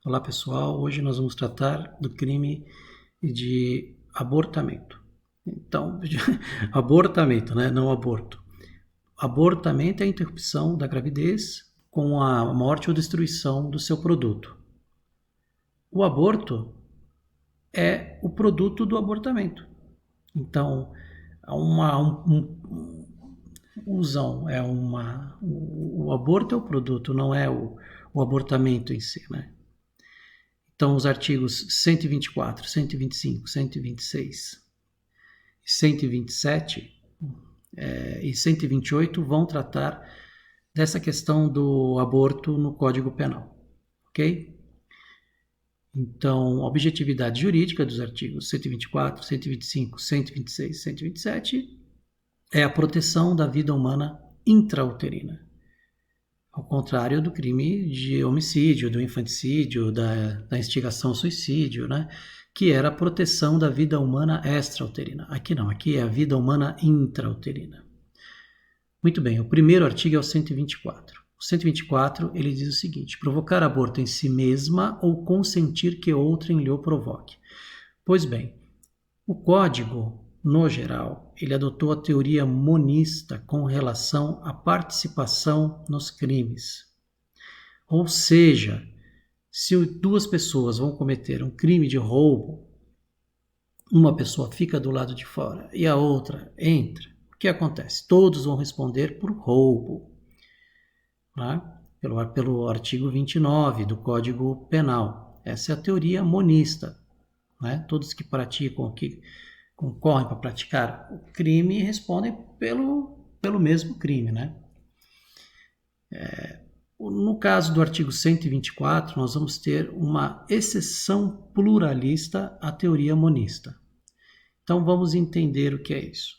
Olá pessoal, hoje nós vamos tratar do crime de abortamento. Então, abortamento, né? Não aborto. Abortamento é a interrupção da gravidez com a morte ou destruição do seu produto. O aborto é o produto do abortamento. Então, o aborto é o produto, não é o abortamento em si, né? Então, os artigos 124, 125, 126, 127 e 128 vão tratar dessa questão do aborto no Código Penal, ok? Então, a objetividade jurídica dos artigos 124, 125, 126 e 127 é a proteção da vida humana intrauterina. Ao contrário do crime de homicídio, do infanticídio, da instigação ao suicídio, né? Que era a proteção da vida humana extrauterina. Aqui não, aqui é a vida humana intrauterina. Muito bem, o primeiro artigo é o 124. O 124, ele diz o seguinte: provocar aborto em si mesma ou consentir que outrem lhe o provoque. Pois bem, o Código, no geral, ele adotou a teoria monista com relação à participação nos crimes. Ou seja, se duas pessoas vão cometer um crime de roubo, uma pessoa fica do lado de fora e a outra entra, o que acontece? Todos vão responder por roubo, né? Pelo artigo 29 do Código Penal. Essa é a teoria monista, né? Todos que praticam aqui concorrem para praticar o crime e respondem pelo mesmo crime, né? No caso do artigo 124, nós vamos ter uma exceção pluralista à teoria monista. Então, vamos entender o que é isso.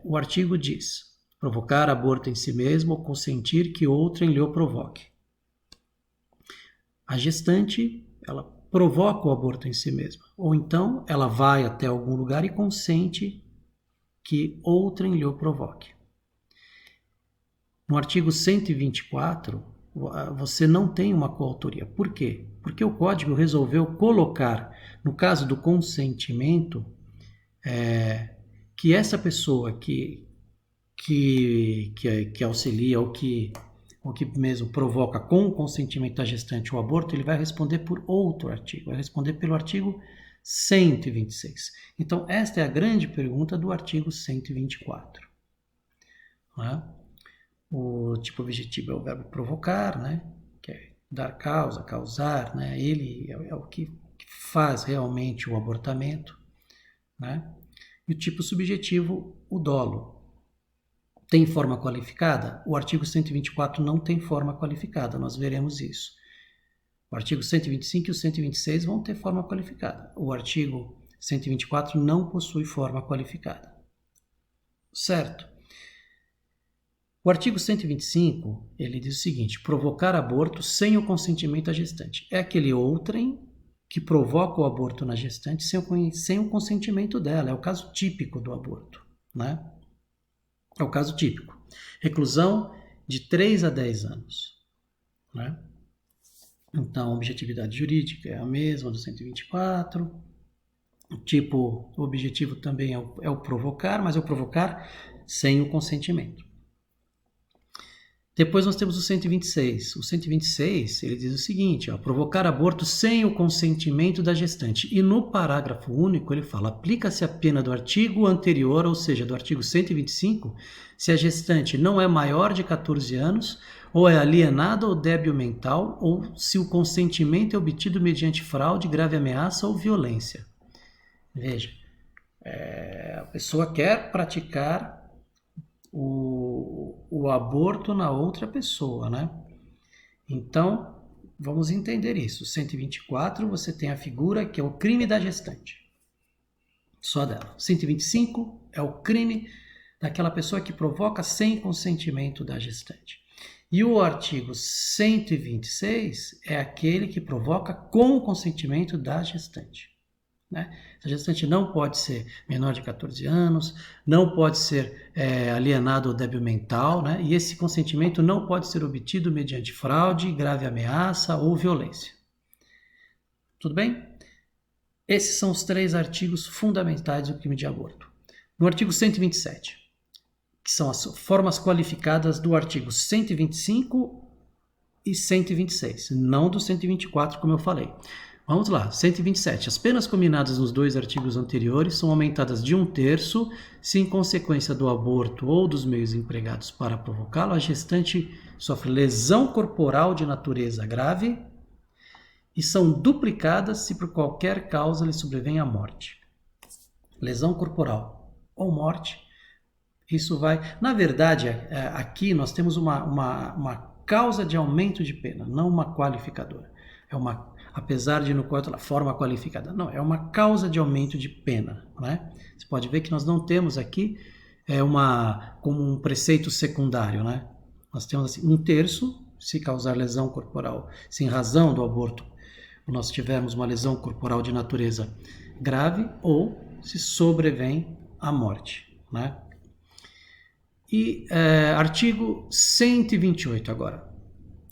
O artigo diz: provocar aborto em si mesmo ou consentir que outrem lhe o provoque. A gestante, ela provoca o aborto em si mesma, ou então ela vai até algum lugar e consente que outrem lhe o provoque. No artigo 124, você não tem uma coautoria. Por quê? Porque o Código resolveu colocar, no caso do consentimento, que essa pessoa que auxilia ou que mesmo provoca com o consentimento da gestante o aborto, ele vai responder por outro artigo, vai responder pelo artigo 126. Então, esta é a grande pergunta do artigo 124. Né? O tipo objetivo é o verbo provocar, né? Que é dar causa, causar, né? Ele é o que faz realmente o abortamento, né? E o tipo subjetivo, o dolo. Tem forma qualificada? O artigo 124 não tem forma qualificada, nós veremos isso. O artigo 125 e o 126 vão ter forma qualificada. O artigo 124 não possui forma qualificada. Certo? O artigo 125, ele diz o seguinte: provocar aborto sem o consentimento da gestante. É aquele outrem que provoca o aborto na gestante sem o consentimento dela. É o caso típico do aborto, né? É o caso típico. Reclusão de 3 a 10 anos. Né? Então, a objetividade jurídica é a mesma do 124. O objetivo também é o provocar, mas é o provocar sem o consentimento. Depois nós temos o 126. O 126, ele diz o seguinte: provocar aborto sem o consentimento da gestante. E no parágrafo único ele fala: aplica-se a pena do artigo anterior, ou seja, do artigo 125, se a gestante não é maior de 14 anos, ou é alienada ou débil mental, ou se o consentimento é obtido mediante fraude, grave ameaça ou violência. Veja, a pessoa quer praticar o aborto na outra pessoa, né? Então, vamos entender isso. 124, você tem a figura que é o crime da gestante. Só dela. 125 é o crime daquela pessoa que provoca sem consentimento da gestante. E o artigo 126 é aquele que provoca com o consentimento da gestante. Né? A gestante não pode ser menor de 14 anos, não pode ser alienado ou débil mental, né? E esse consentimento não pode ser obtido mediante fraude, grave ameaça ou violência. Tudo bem? Esses são os 3 artigos fundamentais do crime de aborto. No artigo 127, que são as formas qualificadas do artigo 125 e 126, não do 124, como eu falei. Vamos lá, 127. As penas combinadas nos 2 artigos anteriores são aumentadas de 1/3 se, em consequência do aborto ou dos meios empregados para provocá-lo, a gestante sofre lesão corporal de natureza grave e são duplicadas se por qualquer causa lhe sobrevém a morte. Lesão corporal ou morte, isso vai... Na verdade, aqui nós temos uma causa de aumento de pena, não uma qualificadora. Apesar de no código a forma qualificada, não, é uma causa de aumento de pena, né? Você pode ver que nós não temos aqui como um preceito secundário, né? Nós temos assim, 1/3 se causar lesão corporal, se em razão do aborto nós tivermos uma lesão corporal de natureza grave ou se sobrevém a morte, né? E artigo 128 agora.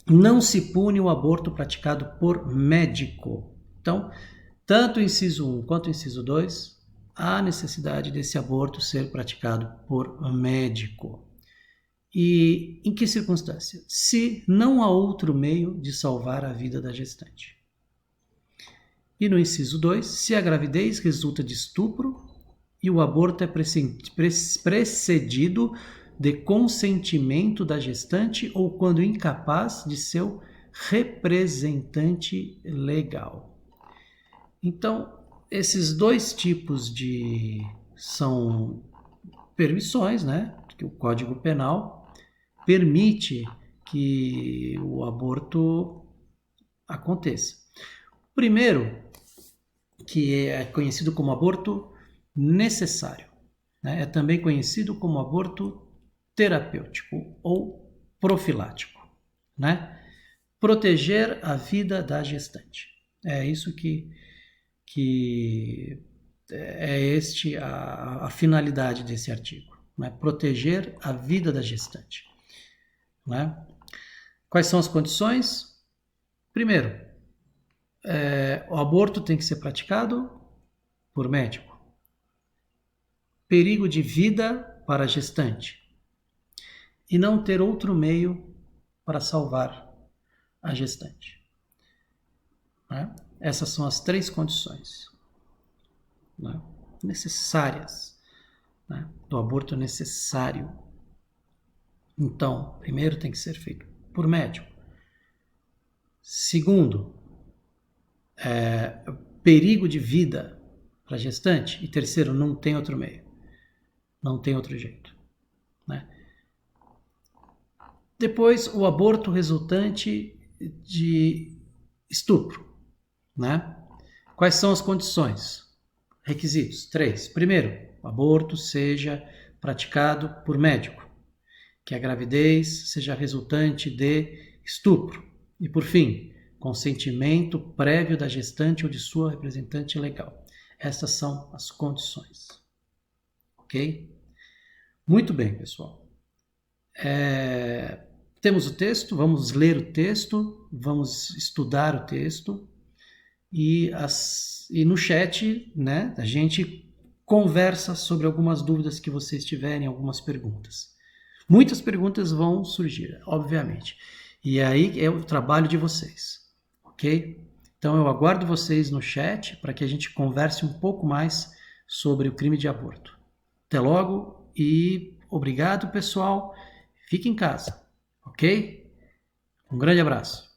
Não se pune o aborto praticado por médico. Então, tanto o inciso 1 quanto o inciso 2, há necessidade desse aborto ser praticado por médico. E em que circunstância? Se não há outro meio de salvar a vida da gestante. E no inciso 2, se a gravidez resulta de estupro e o aborto é precedido de consentimento da gestante ou quando incapaz de seu representante legal. Então, esses 2 tipos são permissões, né, que o Código Penal permite que o aborto aconteça. O primeiro, que é conhecido como aborto necessário, né, é também conhecido como aborto terapêutico ou profilático, né? Proteger a vida da gestante. É isso que é a finalidade desse artigo, né? Proteger a vida da gestante, né? Quais são as condições? Primeiro, o aborto tem que ser praticado por médico. Perigo de vida para a gestante. E não ter outro meio para salvar a gestante. Né? Essas são as 3 condições, né, necessárias, né, do aborto necessário. Então, primeiro tem que ser feito por médico. Segundo, perigo de vida para a gestante. E terceiro, não tem outro meio. Não tem outro jeito, né? Depois, o aborto resultante de estupro, né? Quais são as condições? Requisitos: 3. Primeiro, o aborto seja praticado por médico, que a gravidez seja resultante de estupro. E, por fim, consentimento prévio da gestante ou de sua representante legal. Essas são as condições. Ok? Muito bem, pessoal. Temos o texto, vamos ler o texto, vamos estudar o texto e no chat, né, a gente conversa sobre algumas dúvidas que vocês tiverem, algumas perguntas. Muitas perguntas vão surgir, obviamente, e aí é o trabalho de vocês, ok? Então eu aguardo vocês no chat para que a gente converse um pouco mais sobre o crime de aborto. Até logo e obrigado, pessoal. Fique em casa, ok? Um grande abraço.